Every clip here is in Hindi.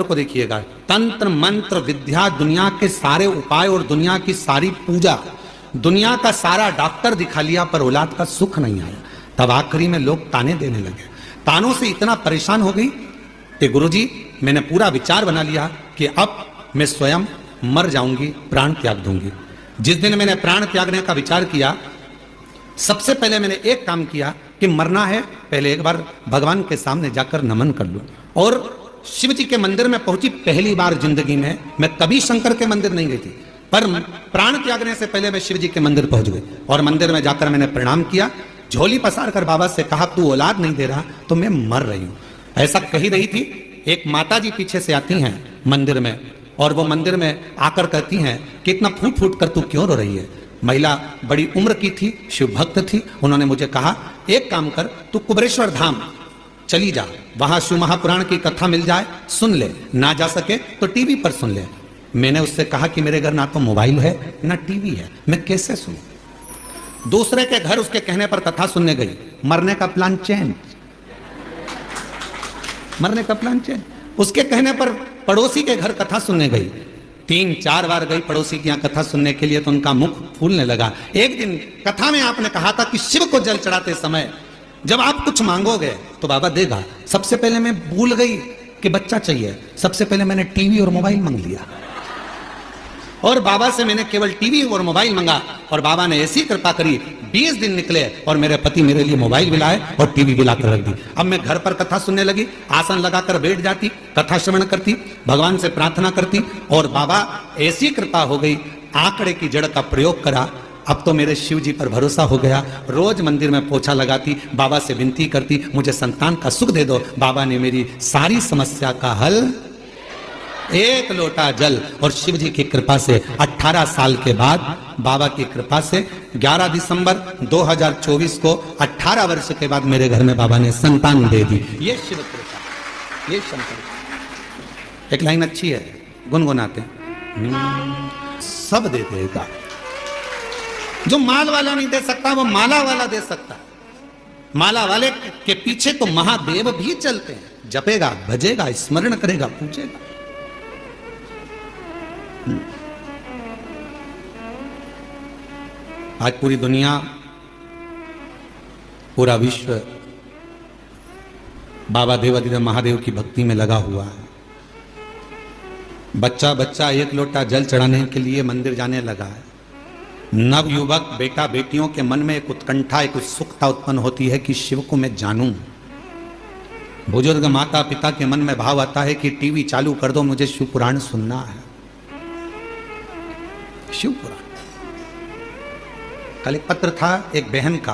को देखिएगा, तंत्र मंत्र विद्या, दुनिया के सारे उपाय और दुनिया की सारी पूजा, दुनिया का सारा डॉक्टर दिखा लिया, पर औलाद का सुख नहीं आया। तब आखिरी में लोग ताने देने लगे। तानों से इतना परेशान हो गई कि गुरुजी मैंने पूरा विचार बना लिया कि अब मैं स्वयं मर जाऊंगी, प्राण त्याग दूंगी। जिस दिन मैंने प्राण त्यागने का विचार किया, सबसे पहले मैंने एक काम किया कि मरना है, पहले एक बार भगवान के सामने जाकर नमन कर लूं। और शिव जी के मंदिर में पहुंची पहली बार जिंदगी में। मैं कभी शंकर के मंदिर नहीं गई थी, पर प्राण त्यागने से पहले मैं शिव जी के मंदिर पहुंच गई और मंदिर में जाकर मैंने प्रणाम किया। झोली पसार कर बाबा से कहा, तू औलाद नहीं दे रहा तो मैं मर रही हूं। ऐसा कही रही थी। एक माता जी पीछे से आती हैं मंदिर में, और वो मंदिर में आकर कहती हैं कि इतना फूट फूट कर तू क्यों रो रही है। महिला बड़ी उम्र की थी, शिव भक्त थी। उन्होंने मुझे कहा, एक काम कर, तू कुबेरेश्वर धाम चली जा, वहां शिव महापुराण की कथा मिल जाए, सुन ले, ना जा सके तो टीवी पर सुन ले। मैंने उससे कहा कि मेरे घर ना तो मोबाइल है ना टीवी है, मैं कैसे सुनूं। दूसरे के घर उसके कहने पर कथा सुनने गई। मरने का प्लान चेंज, मरने का प्लान चेंज। उसके कहने पर पड़ोसी के घर कथा सुनने गई। 3-4 बार गई पड़ोसी के यहाँ कथा सुनने के लिए, तो उनका मुख फूलने लगा। एक दिन कथा में आपने कहा था कि शिव को जल चढ़ाते समय जब आप कुछ मांगोगे तो बाबा देगा। सबसे पहले मैं भूल गई कि बच्चा चाहिए, सबसे पहले मैंने टीवी और मोबाइल मांग लिया, और बाबा से मैंने केवल टीवी और मोबाइल मांगा, और बाबा ने ऐसी कृपा करी, 20 दिन निकले और मेरे पति मेरे लिए मोबाइल भी लाए और टीवी भी लाकर रख दी। अब मैं घर पर कथा सुनने लगी, आसन लगाकर बैठ जाती, कथा श्रवण करती, भगवान से प्रार्थना करती, और बाबा ऐसी कृपा हो गई, आंकड़े की जड़ का प्रयोग करा। अब तो मेरे शिव जी पर भरोसा हो गया। रोज मंदिर में पोछा लगाती, बाबा से विनती करती, मुझे संतान का सुख दे दो। बाबा ने मेरी सारी समस्या का हल, एक लोटा जल। और शिव जी की कृपा से 18 साल के बाद, बाबा की कृपा से 11 दिसंबर 2024 को 18 वर्ष के बाद मेरे घर में बाबा ने संतान दे दी। ये शिव कृपा, ये शंकर। एक लाइन अच्छी है, गुनगुनाते, सब दे देगा। जो माल वाला नहीं दे सकता वो माला वाला दे सकता। माला वाले के पीछे तो महादेव भी चलते हैं। जपेगा, भजेगा, स्मरण करेगा, पूछेगा। आज पूरी दुनिया, पूरा विश्व बाबा देवाधिदेव महादेव की भक्ति में लगा हुआ है। बच्चा बच्चा एक लोटा जल चढ़ाने के लिए मंदिर जाने लगा है। नवयुवक बेटा बेटियों के मन में एक उत्कंठा, एक उत्सुकता उत्पन्न होती है कि शिव को मैं जानूं। बुजुर्ग माता पिता के मन में भाव आता है कि टीवी चालू कर दो, मुझे शिव पुराण सुनना है। शिव पुराण। कल एक पत्र था एक बहन का,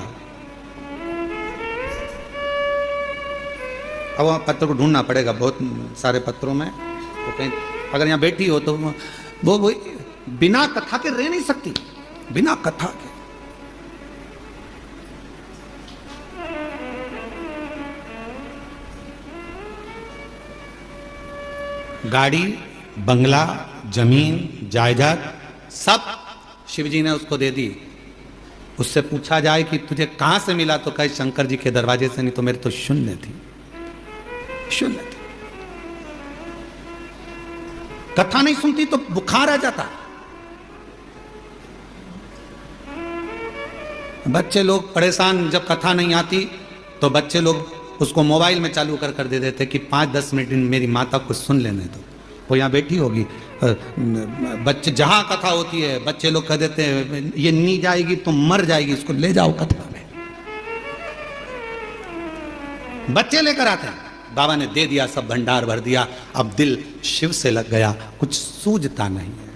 अब वहां पत्र को ढूंढना पड़ेगा बहुत सारे पत्रों में, तो कहीं अगर यहां बैठी हो तो वो बिना कथा के रह नहीं सकती, बिना कथा के। गाड़ी, बंगला, जमीन, जायदाद सब शिवजी ने उसको दे दी। उससे पूछा जाए कि तुझे कहां से मिला, तो कहे शंकर जी के दरवाजे से, नहीं तो मेरे तो शून्य थी, शून्य थी। कथा नहीं सुनती तो बुखार आ जाता। बच्चे लोग परेशान, जब कथा नहीं आती तो बच्चे लोग उसको मोबाइल में चालू कर दे देते कि 5-10 मिनट मेरी माता को सुन लेने दो, वो यहाँ बैठी होगी। बच्चे जहां कथा होती है, बच्चे लोग कह देते हैं ये नहीं जाएगी तो मर जाएगी, इसको ले जाओ कथा में। बच्चे लेकर आते हैं। बाबा ने दे दिया, सब भंडार भर दिया। अब दिल शिव से लग गया, कुछ सूझता नहीं है।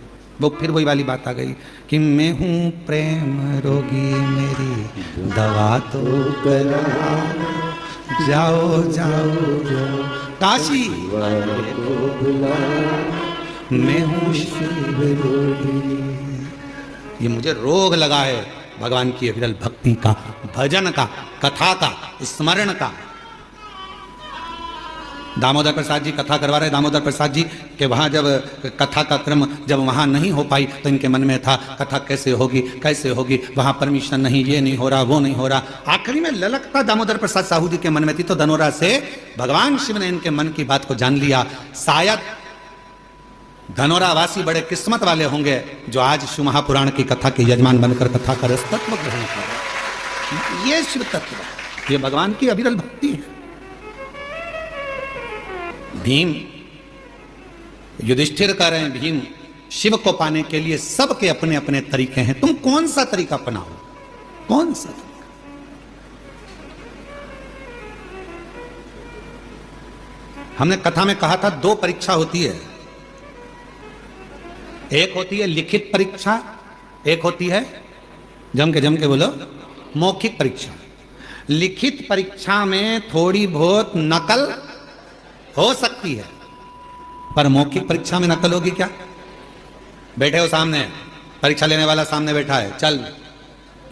वो फिर वही वाली बात आ गई कि मैं हूं प्रेम रोगी, मेरी दवा तो करा, जाओ जाओ जाओ काशी मैं हूं शिव रोगी। ये मुझे रोग लगा है भगवान की अविरल भक्ति का, भजन का, कथा का, स्मरण का। दामोदर प्रसाद जी कथा करवा रहे, दामोदर प्रसाद जी के वहाँ जब कथा का क्रम जब वहाँ नहीं हो पाई तो इनके मन में था कथा कैसे होगी कैसे होगी, वहाँ परमिशन नहीं, ये नहीं हो रहा वो नहीं हो रहा। आखिरी में ललकता दामोदर प्रसाद साहू जी के मन में थी, तो धनोरा से भगवान शिव ने इनके मन की बात को जान लिया। शायद धनोरा वासी बड़े किस्मत वाले होंगे जो आज शिव महापुराण की कथा के यजमान बनकर कथा का रस तत्व ग्रहण कर रहे। ये शिव तत्व, ये भगवान की अविरल भक्ति है। भीम युधिष्ठिर कह रहे हैं, भीम शिव को पाने के लिए सबके अपने अपने तरीके हैं, तुम कौन सा तरीका अपनाओ, कौन सा तरीका? हमने कथा में कहा था 2 परीक्षा होती है, एक होती है लिखित परीक्षा, एक होती है जम के बोलो मौखिक परीक्षा। लिखित परीक्षा में थोड़ी बहुत नकल हो सकती है, पर मौखिक परीक्षा में नकल होगी क्या? बैठे हो सामने, परीक्षा लेने वाला सामने बैठा है, चल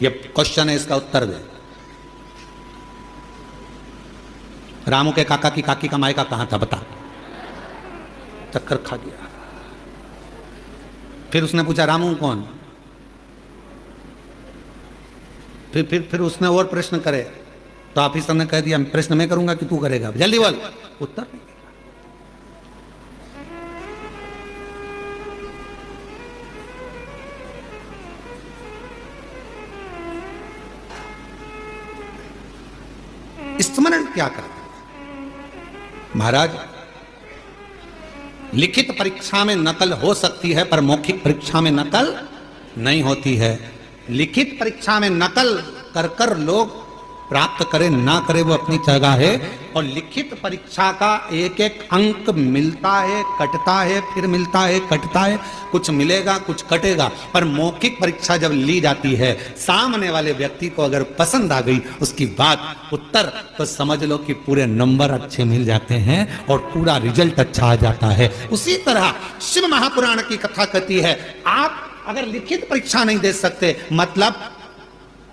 ये क्वेश्चन है, इसका उत्तर दे। रामू के काका की काकी का मायका कहां था बता, चक्कर खा गया। फिर उसने पूछा रामू कौन, फिर उसने और प्रश्न करे तो ऑफिसर ने कह दिया प्रश्न मैं करूंगा कि तू करेगा, जल्दी बोल उत्तर। स्मरण क्या करते महाराज? लिखित परीक्षा में नकल हो सकती है पर मौखिक परीक्षा में नकल नहीं होती है। लिखित परीक्षा में नकल कर कर लोग प्राप्त करे ना करे वो अपनी जगह है, और लिखित परीक्षा का एक एक अंक मिलता है कटता है, फिर मिलता है कटता है, कुछ मिलेगा कुछ कटेगा। पर मौखिक परीक्षा जब ली जाती है, सामने वाले व्यक्ति को अगर पसंद आ गई उसकी बात उत्तर, तो समझ लो कि पूरे नंबर अच्छे मिल जाते हैं और पूरा रिजल्ट अच्छा आ जाता है। उसी तरह शिव महापुराण की कथा कहती है, आप अगर लिखित परीक्षा नहीं दे सकते, मतलब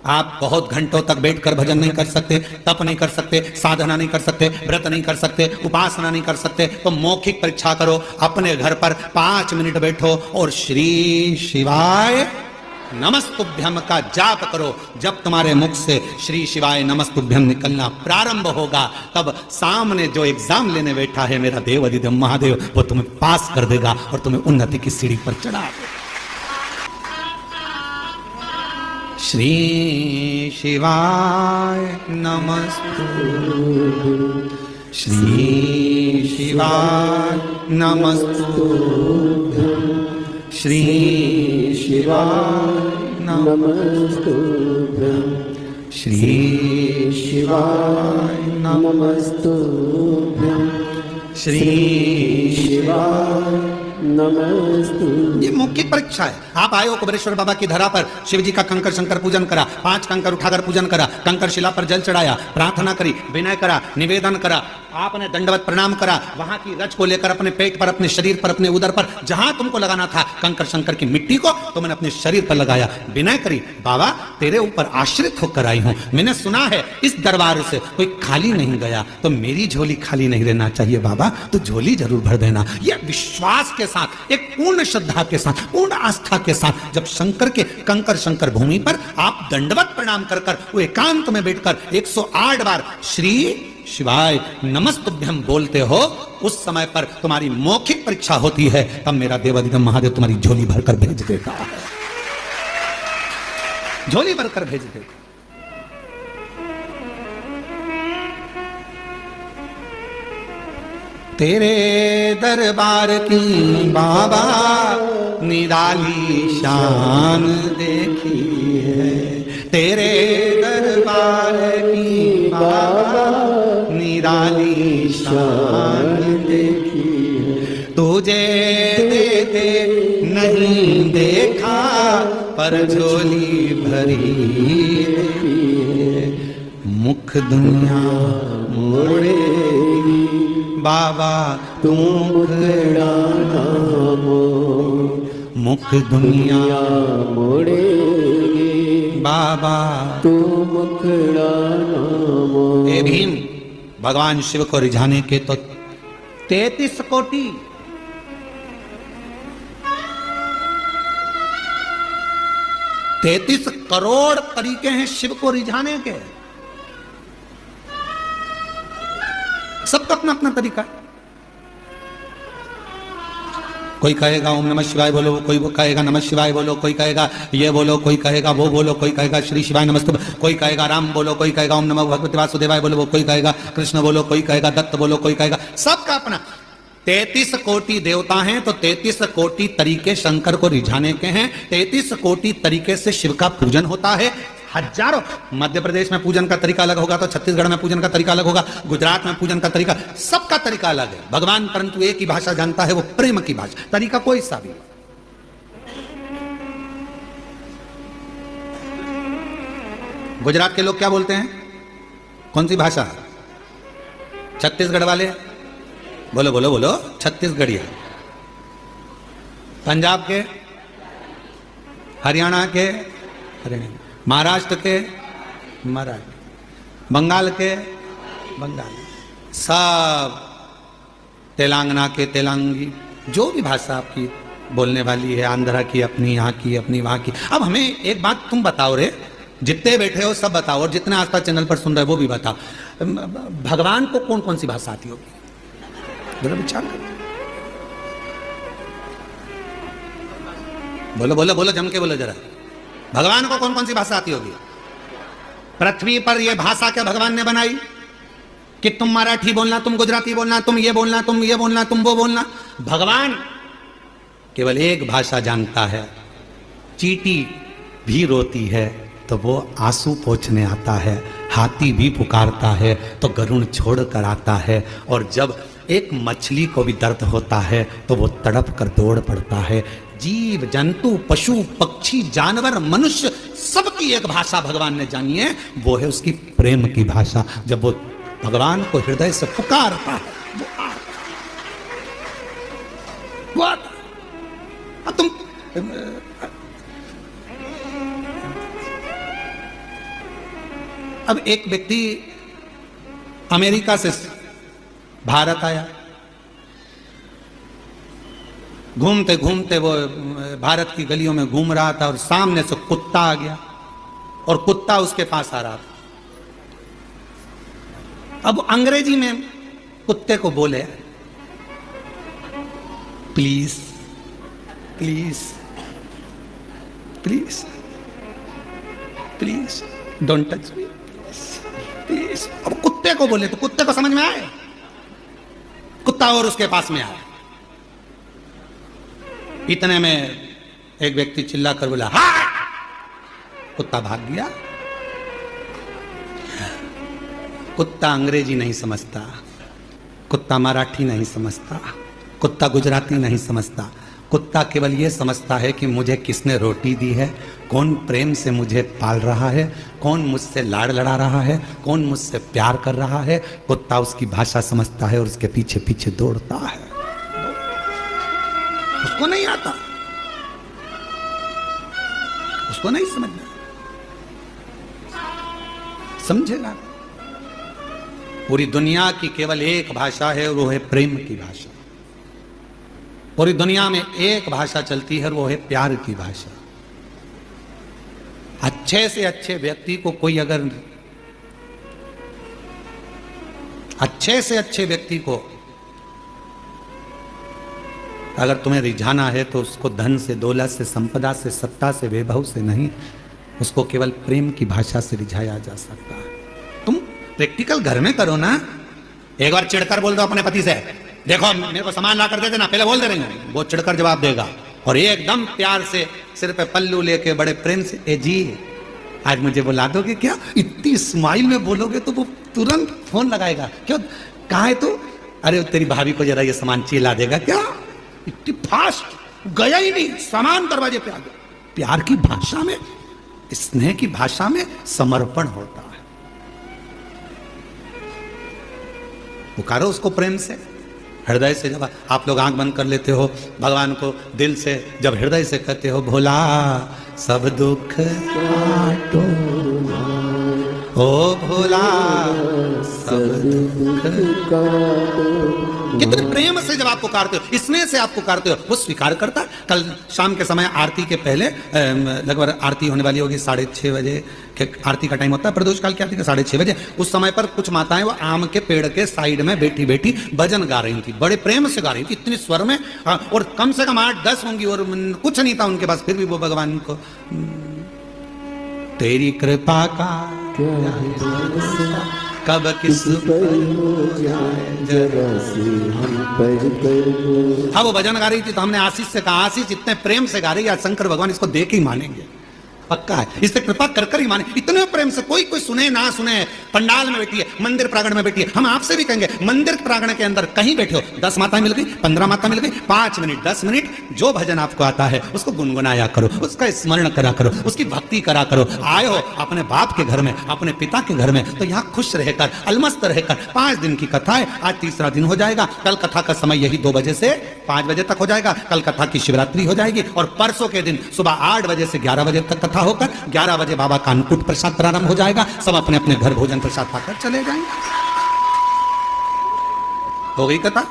आप बहुत घंटों तक बैठकर भजन नहीं कर सकते, तप नहीं कर सकते, साधना नहीं कर सकते, व्रत नहीं कर सकते, उपासना नहीं कर सकते, तो मौखिक परीक्षा करो। अपने घर पर 5 मिनट बैठो और श्री शिवाय नमस्तुभ्यम का जाप करो। जब तुम्हारे मुख से श्री शिवाय नमस्तुभ्यम निकलना प्रारंभ होगा, तब सामने जो एग्जाम लेने बैठा है मेरा देव अधिदेव महादेव, वो तुम्हें पास कर देगा और तुम्हें उन्नति की सीढ़ी पर चढ़ा देगा। श्री शिवाय नमस्तुभ्यं, श्री शिवाय नमस्तुभ्यं, श्री शिवाय नमस्तुभ्यं, श्री शिवाय नमस्तुभ्यं, श्री शिवाय नमस्तुभ्यं। ये मौखिक परीक्षा है। आप आए हो कुबेरेश्वर बाबा की धरा पर, शिव जी का कंकर शंकर पूजन करा, 5 कंकर उठाकर पूजन करा, कंकर शिला पर जल चढ़ाया, प्रार्थना करी, विनय करा, निवेदन करा, आपने दंडवत प्रणाम करा, वहां की रज को लेकर अपने पेट पर, अपने शरीर पर, अपने उदर पर, जहां तुमको लगाना था कंकर शंकर की मिट्टी को, तो मैंने अपने शरीर पर लगाया, विनय करी, बाबा तेरे ऊपर आश्रित होकर आई हूं, मैंने सुना है इस दरबार से कोई खाली नहीं गया, तो मेरी झोली खाली नहीं रहना चाहिए बाबा, तो झोली जरूर भर देना। यह विश्वास के साथ, एक पूर्ण श्रद्धा के साथ, पूर्ण आस्था के साथ, जब शंकर के कंकर शंकर भूमि पर आप दंडवत प्रणाम कर कर वो एकांत में बैठकर 108 बार श्री शिवाय नमस्तुभ्यम बोलते हो, उस समय पर तुम्हारी मौखिक परीक्षा होती है, तब मेरा देवाधिदेव महादेव तुम्हारी झोली भरकर भेज देगा, झोली भरकर भेज देगा। तेरे दरबार की बाबा निराली शान देखी है, तेरे दरबार की बाबा निराली शान देखी है, तुझे देते नहीं देखा पर झोली भरी देखी है, मुख दुनिया मोड़ेगी बाबा तू मुखड़ा नामो, मुख दुनिया मोड़ेगी बाबा तू मुखड़ा नामो। हे भीम, भगवान शिव को रिझाने के तो 33 कोटि 33 करोड़ तरीके हैं शिव को रिझाने के। सबका अपना अपना तरीका। कोई कहेगा ओम नमः शिवाय बोलो, कोई वो कहेगा नमः शिवाय बोलो, कोई कहेगा ये बोलो, कोई कहेगा वो बोलो, कोई कहेगा श्री शिवाय नमस्ते, कोई कहेगा राम बोलो, कोई कहेगा ओम नमः भगवते वासुदेवाय बोलो, कोई कहेगा कृष्ण बोलो, कोई कहेगा दत्त बोलो, कोई कहेगा, सबका अपना। 33 कोटि देवता हैं तो 33 कोटि तरीके शंकर को रिझाने के हैं। 33 कोटि तरीके से शिव का पूजन होता है। हजारों, मध्य प्रदेश में पूजन का तरीका अलग होगा तो छत्तीसगढ़ में पूजन का तरीका अलग होगा, गुजरात में पूजन का तरीका, सबका तरीका अलग है। भगवान परंतु एक ही भाषा जानता है, वो प्रेम की भाषा। तरीका कोई सा भी। गुजरात के लोग क्या बोलते हैं? कौन सी भाषा? छत्तीसगढ़ वाले बोलो बोलो बोलो, छत्तीसगढ़िया। पंजाब के, हरियाणा के हरियाणा, महाराष्ट्र के मराठी, बंगाल के बंगाल, सब तेलंगाना के तेलंगी, जो भी भाषा आपकी बोलने वाली है, आंध्रा की अपनी, यहाँ की अपनी, वहाँ की। अब हमें एक बात तुम बताओ रे, जितने बैठे हो सब बताओ, और जितने आस्था चैनल पर सुन रहे हो वो भी बताओ, भगवान को कौन कौन सी भाषा आती होगी? जरा विचार करो। बोलो बोलो बोलो, जम के बोलो जरा। भगवान को कौन कौन सी भाषा आती होगी? पृथ्वी पर यह भाषा क्या भगवान ने बनाई कि तुम मराठी बोलना, तुम गुजराती बोलना, तुम ये बोलना, तुम ये बोलना, तुम वो बोलना? भगवान केवल एक भाषा जानता है। चींटी भी रोती है तो वो आंसू पोंछने आता है, हाथी भी पुकारता है तो गरुड़ छोड़ कर आता है, और जब एक मछली को भी दर्द होता है तो वो तड़प कर दौड़ पड़ता है। जीव जंतु पशु पक्षी जानवर मनुष्य सबकी एक भाषा भगवान ने जानी है, वो है उसकी प्रेम की भाषा। जब वो भगवान को हृदय से पुकारता है वो आता। अब तुम अब एक व्यक्ति अमेरिका से भारत आया, घूमते घूमते वो भारत की गलियों में घूम रहा था और सामने से कुत्ता आ गया और कुत्ता उसके पास आ रहा था। अब अंग्रेजी में कुत्ते को बोले, please please please please don't touch me please. अब कुत्ते को बोले तो कुत्ते को समझ में आए। कुत्ता और उसके पास में आया। इतने में एक व्यक्ति चिल्ला कर बोला, हाँ! कुत्ता भाग गया। कुत्ता अंग्रेजी नहीं समझता, कुत्ता मराठी नहीं समझता, कुत्ता गुजराती नहीं समझता। कुत्ता केवल ये समझता है कि मुझे किसने रोटी दी है, कौन प्रेम से मुझे पाल रहा है, कौन मुझसे लाड़ लड़ा रहा है, कौन मुझसे प्यार कर रहा है। कुत्ता उसकी भाषा समझता है और उसके पीछे पीछे दौड़ता है। उसको नहीं आता, उसको नहीं समझना, समझेगा। पूरी दुनिया की केवल एक भाषा है, वो है प्रेम की भाषा। पूरी दुनिया में एक भाषा चलती है, वो है प्यार की भाषा। अच्छे से अच्छे व्यक्ति को कोई अगर अच्छे से अच्छे व्यक्ति को अगर तुम्हें रिझाना है तो उसको धन से, दौलत से, संपदा से, सत्ता से, वैभव से नहीं, उसको केवल प्रेम की भाषा से रिझाया जा सकता है। तुम प्रैक्टिकल घर में करो ना। एक बार चिढ़कर बोल दो अपने पति से, देखो मेरे को सामान ला कर दे देना, पहले बोल दे रही हूं। वो चिढ़कर जवाब देगा और एकदम प्यार से सिर पे पल्लू लेके बड़े प्रेम से, ए जी आज मुझे बुला दोगे क्या? इतनी स्माइल में बोलोगे तो वो तुरंत फोन लगाएगा। क्यों, कहाँ है तू? अरे तेरी भाभी को जरा ये सामान चाहिए, ला देगा क्या? इतनी फास्ट, गया ही नहीं, सामान दरवाजे पे आ गया। प्यार की भाषा में, स्नेह की भाषा में समर्पण होता है। पुकारो उसको प्रेम से, हृदय से। जब आप लोग आंख बंद कर लेते हो, भगवान को दिल से जब हृदय से कहते हो, भोला सब दुख काटो, ओ भोला सब दुख काटो, कितने प्रेम से जब आप पुकारते हो, स्नेह से आप पुकारते हो, वो स्वीकार करता है। कल शाम के समय आरती के पहले लगभग आरती होने वाली होगी 6:30 बजे के आरती का टाइम होता है, प्रदोष काल की आरती का 6:30 बजे। उस समय पर कुछ माताएं वो आम के पेड़ के साइड में बैठी बैठी भजन गा रही थी, बड़े प्रेम से गा रही थी, इतने स्वर में, और कम से कम 8-10 होंगी, और कुछ नहीं था उनके पास, फिर भी वो भगवान को तेरी कृपा का कब किस पर हो जाए जरा से हम पर। हाँ, वो भजन गा रही थी तो हमने आशीष से कहा, आशीष इतने प्रेम से गा रही है, शंकर भगवान इसको देख ही मानेंगे, पक्का है, इससे कृपा कर कर ही माने। इतने प्रेम से, कोई कोई सुने ना सुने, पंडाल में बैठी है, मंदिर प्रांगण में बैठी है, हम आपसे भी कहेंगे मंदिर प्रांगण के अंदर कहीं बैठे हो, 10 माता मिल गई, 15 माता मिल गई, 5 मिनट 10 मिनट जो भजन आपको आता है उसको गुनगुनाया करो, उसका स्मरण करा करो, उसकी भक्ति करा करो। आए हो अपने बाप के घर में, अपने पिता के घर में, तो यहाँ खुश रहकर, अलमस्त रहकर 5 दिन की कथा है, आज 3रा दिन हो जाएगा, कल कथा का समय यही 2 बजे से 5 बजे तक हो जाएगा, कल कथा की शिवरात्रि हो जाएगी, और परसों के दिन सुबह 8 बजे से 11 बजे तक कथा होकर 11 बजे बाबा का अन्नकूट प्रसाद प्रारंभ हो जाएगा, सब अपने अपने घर भोजन प्रसाद पाकर चले जाएंगे। हो गई कथा,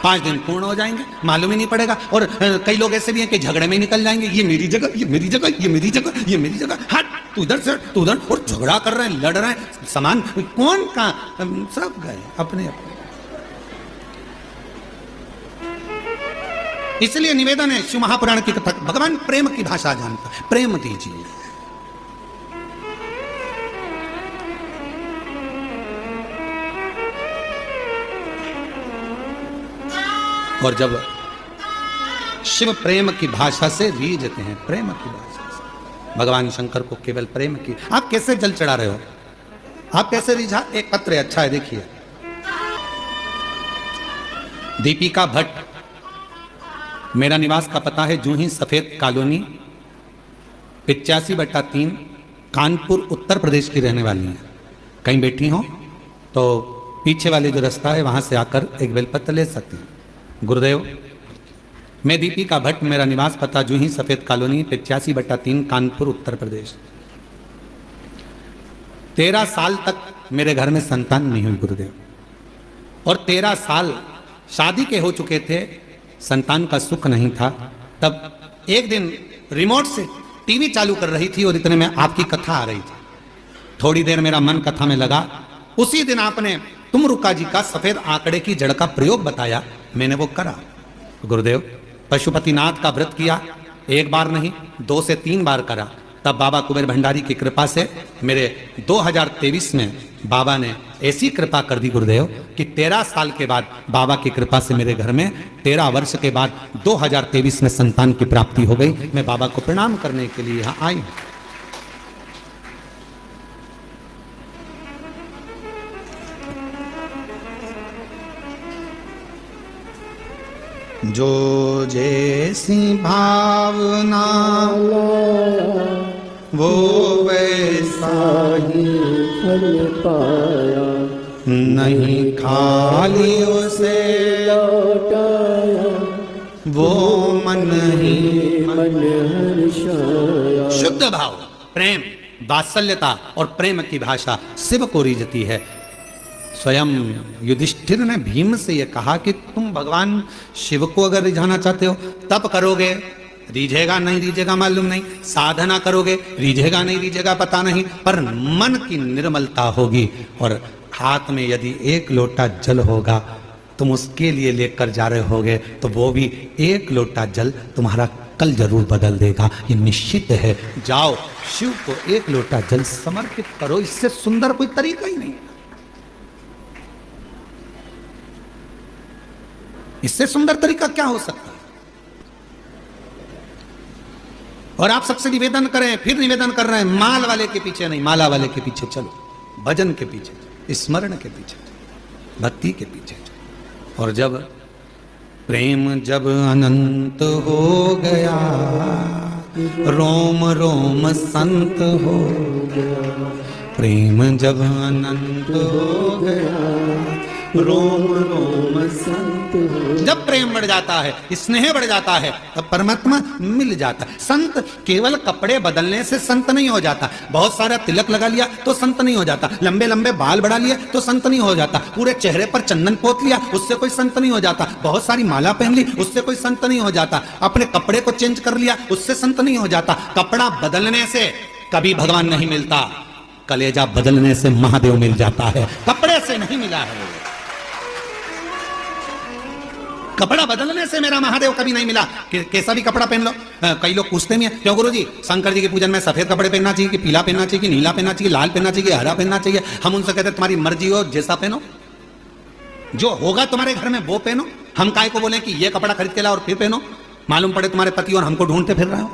5 दिन पूर्ण हो जाएंगे, मालूम ही नहीं पड़ेगा। और कई लोग ऐसे भी हैं कि झगड़े में निकल जाएंगे, ये मेरी जगह, ये मेरी जगह, ये मेरी जगह, ये मेरी जगह, हट तू इधर से तू उधर, और झगड़ा कर रहे हैं, लड़ रहे हैं, समान कौन का, सब गए अपने अपने। इसलिए निवेदन है शिव महापुराण की कथा, भगवान प्रेम की भाषा जानता है, प्रेम दीजिए। और जब शिव प्रेम की भाषा से रीझते हैं, प्रेम की भाषा से, भगवान शंकर को केवल प्रेम की, आप कैसे जल चढ़ा रहे हो, आप कैसे रिझा, एक पत्र है, अच्छा है, देखिए। दीपिका भट्ट, मेरा निवास का पता है जूही सफेद कॉलोनी 85/3 कानपुर उत्तर प्रदेश की रहने वाली है। कहीं बैठी हो तो पीछे वाले जो रास्ता है वहां से आकर एक बेलपत्र ले सकती हैं। गुरुदेव, मैं दीपिका भट्ट, मेरा निवास पता जूही सफेद कॉलोनी 85/3 कानपुर उत्तर प्रदेश। 13 साल तक मेरे घर में संतान नहीं हुई गुरुदेव, और 13 साल शादी के हो चुके थे, संतान का सुख नहीं था। तब एक दिन रिमोट से टीवी चालू कर रही थी और इतने में आपकी कथा आ रही थी। थोड़ी देर मेरा मन कथा में लगा, उसी दिन आपने तुमरुका जी का सफेद आंकड़े की जड़ का प्रयोग बताया, मैंने वो करा गुरुदेव। पशुपतिनाथ का व्रत किया, 1 बार नहीं 2 से 3 बार करा। तब बाबा कुबेर भंडारी की कृपा से मेरे 2023 में बाबा ने ऐसी कृपा कर दी गुरुदेव कि 13 साल के बाद बाबा की कृपा से मेरे घर में 13 वर्ष के बाद 2023 में संतान की प्राप्ति हो गई। मैं बाबा को प्रणाम करने के लिए यहाँ आई हूँ। जो जैसी भावना वो वैसा ही फल पाया, नहीं खाली उसे लौटाया, वो मन ही मन हर्षाया। शुद्ध भाव, प्रेम, वात्सल्यता और प्रेम की भाषा शिव को रीझती है। स्वयं युधिष्ठिर ने भीम से यह कहा कि तुम भगवान शिव को अगर रिझाना चाहते हो तब करोगे, रीझेगा नहीं रीझेगा मालूम नहीं, साधना करोगे रीझेगा नहीं रीझेगा पता नहीं, पर मन की निर्मलता होगी। और हाथ में यदि 1 लोटा जल होगा, तुम उसके लिए लेकर जा रहे होगे, तो वो भी 1 लोटा जल तुम्हारा कल जरूर बदल देगा, ये निश्चित है। जाओ शिव को 1 लोटा जल समर्पित करो, इससे सुंदर कोई तरीका ही नहीं है। इससे सुंदर तरीका क्या हो सकता है? और आप सबसे निवेदन करें, फिर निवेदन कर रहे हैं, माल वाले के पीछे नहीं, माला वाले के पीछे चलो, भजन के पीछे, स्मरण के पीछे, भक्ति के पीछे। और जब प्रेम जब अनंत हो गया, रोम रोम संत हो गया। प्रेम जब अनंत हो गया, रोम रोम संत हो। जब प्रेम बढ़ जाता है, स्नेह बढ़ जाता है, तब परमात्मा मिल जाता है। संत केवल कपड़े बदलने से संत नहीं हो जाता, बहुत सारा तिलक लगा लिया तो संत नहीं हो जाता, लंबे लंबे बाल बढ़ा लिए तो संत नहीं हो जाता, पूरे चेहरे पर चंदन पोत लिया उससे कोई संत नहीं हो जाता, बहुत सारी माला पहन ली उससे कोई संत नहीं हो जाता, अपने कपड़े को चेंज कर लिया उससे संत नहीं हो जाता। कपड़ा बदलने से कभी भगवान नहीं मिलता, कलेजा बदलने से महादेव मिल जाता है, कपड़े से नहीं मिला है। कपड़ा बदलने से मेरा महादेव कभी नहीं मिला। कैसा भी कपड़ा पहन लो। कई लोग पूछते भी हैं, क्यों गुरुजी शंकर जी के पूजन में सफेद कपड़े पहनना चाहिए कि पीला पहनना चाहिए कि नीला पहनना चाहिए, लाल पहनना चाहिए, हरा पहनना चाहिए। हम उनसे कहते हैं तुम्हारी मर्जी हो, जैसा पहनो, जो होगा तुम्हारे घर में वो पहनो। हम काय को बोले कि ये कपड़ा खरीद के लाओ और फिर पहनो, मालूम पड़े तुम्हारे पति और हमको ढूंढते फिर रहे हो।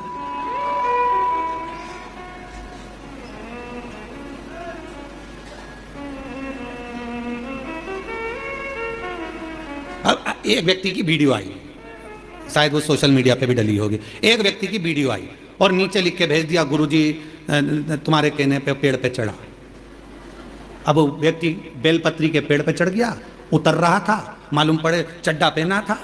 अब एक व्यक्ति की वीडियो आई, शायद वो सोशल मीडिया पे भी डली होगी। एक व्यक्ति की वीडियो आई और नीचे लिख के भेज दिया, गुरुजी तुम्हारे कहने पे पेड़ पे चढ़ा। अब वो व्यक्ति बेलपत्री के पेड़ पे चढ़ गया, उतर रहा था, मालूम पड़े चड्डा पहना था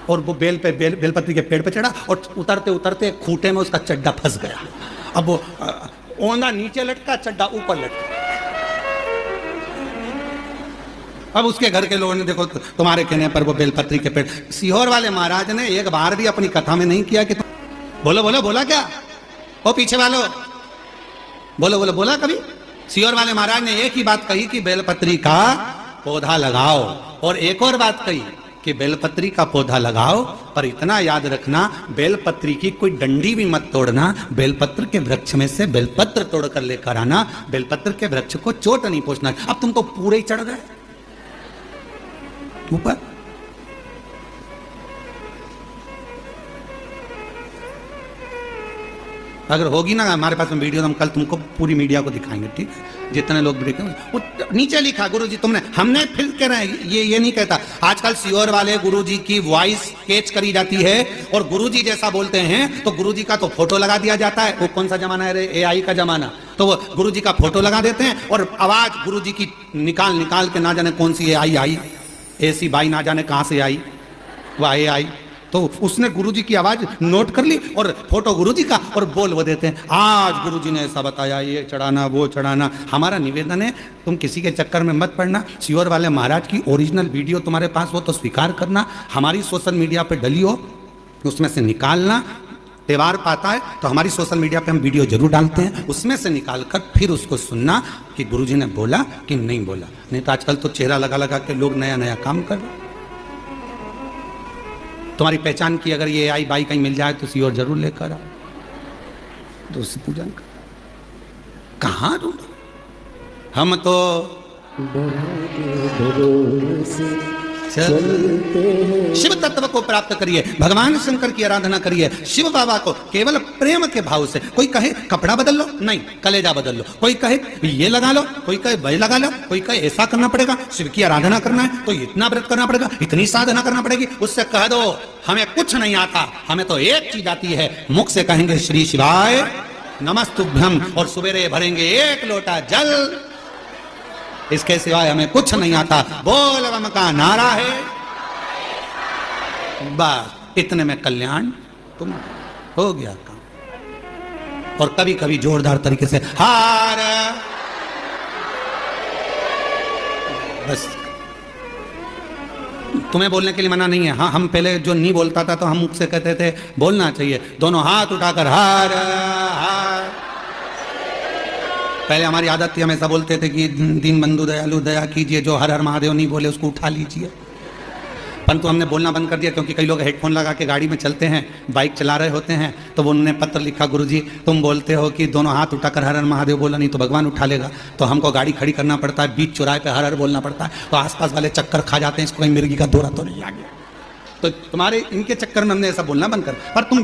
और वो बेलपत्री के पेड़ पे चढ़ा और उतरते उतरते खूंटे में उसका चड्डा फंस गया। अब वो ओंधा नीचे लटका, चड्डा ऊपर लटका। अब उसके घर के लोगों ने देखो तुम्हारे कहने पर वो बेलपत्री के पेड़। सीहोर वाले महाराज ने एक बार भी अपनी कथा में नहीं किया कि बोलो बोलो बोला क्या, ओ पीछे वालों बोलो बोलो बोला कभी? सीहोर वाले महाराज ने एक ही बात कही कि बेलपत्री का पौधा लगाओ, और एक और बात कही कि बेलपत्री का पौधा लगाओ, पर इतना याद रखना बेलपत्री की कोई डंडी भी मत तोड़ना, बेलपत्र के वृक्ष में से बेलपत्र तोड़कर लेकर आना, बेलपत्र के वृक्ष को चोट नहीं पहुंचना। अब तुम तो पूरे ही चढ़ गए ऊपर। अगर होगी ना हमारे पास में वीडियो तो हम कल तुमको पूरी मीडिया को दिखाएंगे, ठीक है? जितने लोग वो नीचे लिखा गुरुजी तुमने, हमने फिर कह रहे हैं ये नहीं कहता। आजकल सीहोर वाले गुरुजी की वॉइस कैच करी जाती है और गुरुजी जैसा बोलते हैं तो गुरुजी का तो फोटो लगा दिया जाता है। वो कौन सा जमाना है रे, AI का जमाना। तो वो गुरुजी का फोटो लगा देते हैं और आवाज गुरुजी की निकाल निकाल के ना जाने कौन सी AI आई, ऐसी बाई ना जाने कहां से आई, वो AI। तो उसने गुरुजी की आवाज नोट कर ली और फोटो गुरुजी का और बोल वो देते हैं, आज गुरुजी ने ऐसा बताया, ये चढ़ाना वो चढ़ाना। हमारा निवेदन है तुम किसी के चक्कर में मत पड़ना। सीहोर वाले महाराज की ओरिजिनल वीडियो तुम्हारे पास हो तो स्वीकार करना, हमारी सोशल मीडिया पे डली हो उसमें से निकालना। त्यौहार पाता है तो हमारी सोशल मीडिया पे हम वीडियो जरूर डालते हैं, उसमें से निकाल कर फिर उसको सुनना कि गुरुजी ने बोला कि नहीं बोला। नहीं तो आजकल तो चेहरा लगा लगा के लोग नया नया काम कर रहे। तुम्हारी पहचान की अगर ये AI बाई कहीं मिल जाए तो सीहोर जरूर लेकर आओ, तो उससे पूजन कर। कहाँ ढूंढो, हम तो शिव तत्व को प्राप्त करिए, भगवान शंकर की आराधना करिए, शिव बाबा को केवल प्रेम के भाव से। कोई कहे कपड़ा बदल लो, नहीं कलेजा बदल लो। कोई कहे ये लगा लो, कोई कहे वह लगा लो, कोई कहे ऐसा करना पड़ेगा, शिव की आराधना करना है तो इतना व्रत करना पड़ेगा, इतनी साधना करना पड़ेगी। उससे कह दो हमें कुछ नहीं आता, हमें तो एक चीज आती है, मुख से कहेंगे श्री शिवाय नमस्तुभ्यम और सवेरे भरेंगे एक लोटा जल, इसके सिवाय हमें कुछ नहीं आता। बोल बम का नारा है, बस इतने में कल्याण तुम हो गया काम। और कभी कभी जोरदार तरीके से हार, बस। तुम्हें बोलने के लिए मना नहीं है। हाँ, हम पहले जो नहीं बोलता था तो हम मुख से कहते थे बोलना चाहिए, दोनों हाथ उठाकर हार हार। पहले हमारी आदत थी, हम ऐसा बोलते थे कि दीन बंधु दयालु दया कीजिए, जो हर हर महादेव नहीं बोले उसको उठा लीजिए। परंतु हमने बोलना बंद कर दिया क्योंकि कई लोग हेडफोन लगा के गाड़ी में चलते हैं, बाइक चला रहे होते हैं, तो वो उन्होंने पत्र लिखा, गुरुजी तुम बोलते हो कि दोनों हाथ उठाकर हर हर महादेव बोला, नहीं तो भगवान उठा लेगा। तो हमको गाड़ी खड़ी करना पड़ता है, बीच चौराहे पे हर हर बोलना पड़ता है, तो आसपास वाले चक्कर खा जाते हैं, इसको कहीं मिर्गी का दौरा तो नहीं आ गया। तो तुम्हारे इनके चक्कर में हमने ऐसा बोलना बंद कर। पर तुम